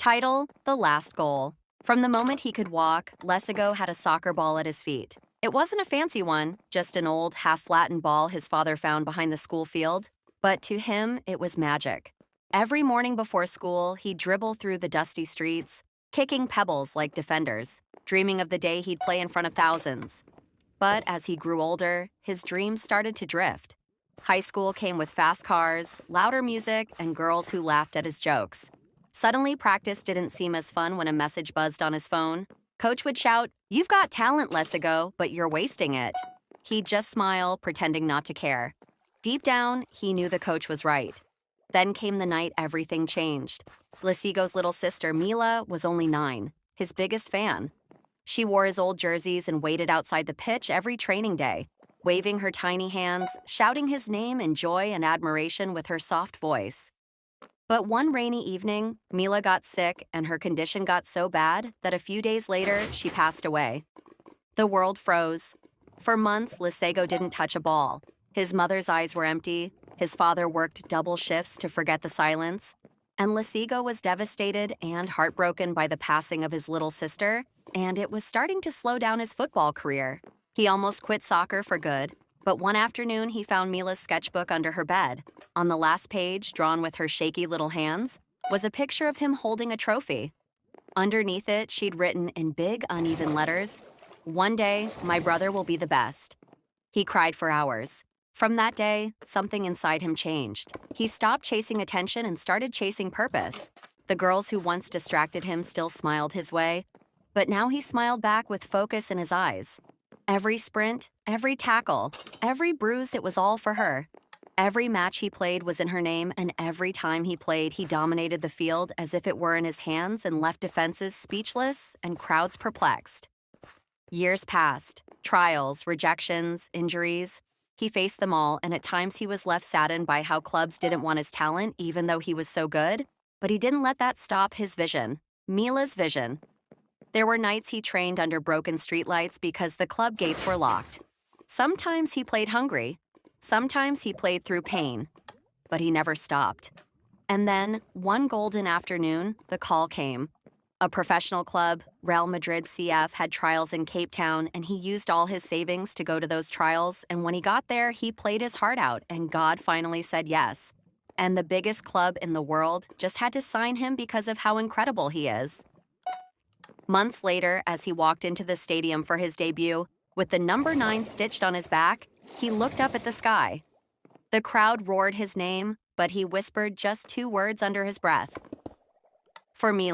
Title: The Last Goal. From the moment he could walk, Lesigo had a soccer ball at his feet. It wasn't a fancy one, just an old, half-flattened ball his father found behind the school field. But to him, it was magic. Every morning before school, he'd dribble through the dusty streets, kicking pebbles like defenders, dreaming of the day he'd play in front of thousands. But as he grew older, his dreams started to drift. High school came with fast cars, louder music, and girls who laughed at his jokes. Suddenly, practice didn't seem as fun when a message buzzed on his phone. Coach would shout, "You've got talent, Lesigo, but you're wasting it." He'd just smile, pretending not to care. Deep down, he knew the coach was right. Then came the night everything changed. Lesigo's little sister, Mila, was only 9, his biggest fan. She wore his old jerseys and waited outside the pitch every training day, waving her tiny hands, shouting his name in joy and admiration with her soft voice. But one rainy evening, Mila got sick and her condition got so bad that a few days later, she passed away. The world froze. For months, Lesigo didn't touch a ball. His mother's eyes were empty, his father worked double shifts to forget the silence, and Lesigo was devastated and heartbroken by the passing of his little sister, and it was starting to slow down his football career. He almost quit soccer for good, but one afternoon he found Mila's sketchbook under her bed. On the last page, drawn with her shaky little hands, was a picture of him holding a trophy. Underneath it, she'd written in big, uneven letters, "One day, my brother will be the best." He cried for hours. From that day, something inside him changed. He stopped chasing attention and started chasing purpose. The girls who once distracted him still smiled his way, but now he smiled back with focus in his eyes. Every sprint, every tackle, every bruise, it was all for her. Every match he played was in her name, and every time he played, he dominated the field as if it were in his hands and left defenses speechless and crowds perplexed. Years passed. Trials, rejections, injuries. He faced them all, and at times he was left saddened by how clubs didn't want his talent, even though he was so good. But he didn't let that stop his vision. Mila's vision. There were nights he trained under broken streetlights because the club gates were locked. Sometimes he played hungry. Sometimes he played through pain. But he never stopped. And then, one golden afternoon, the call came. A professional club, Real Madrid CF, had trials in Cape Town, and he used all his savings to go to those trials, and when he got there, he played his heart out, and God finally said yes. And the biggest club in the world just had to sign him because of how incredible he is. Months later, as he walked into the stadium for his debut, with the number 9 stitched on his back, he looked up at the sky. The crowd roared his name, but he whispered just 2 words under his breath. "For me."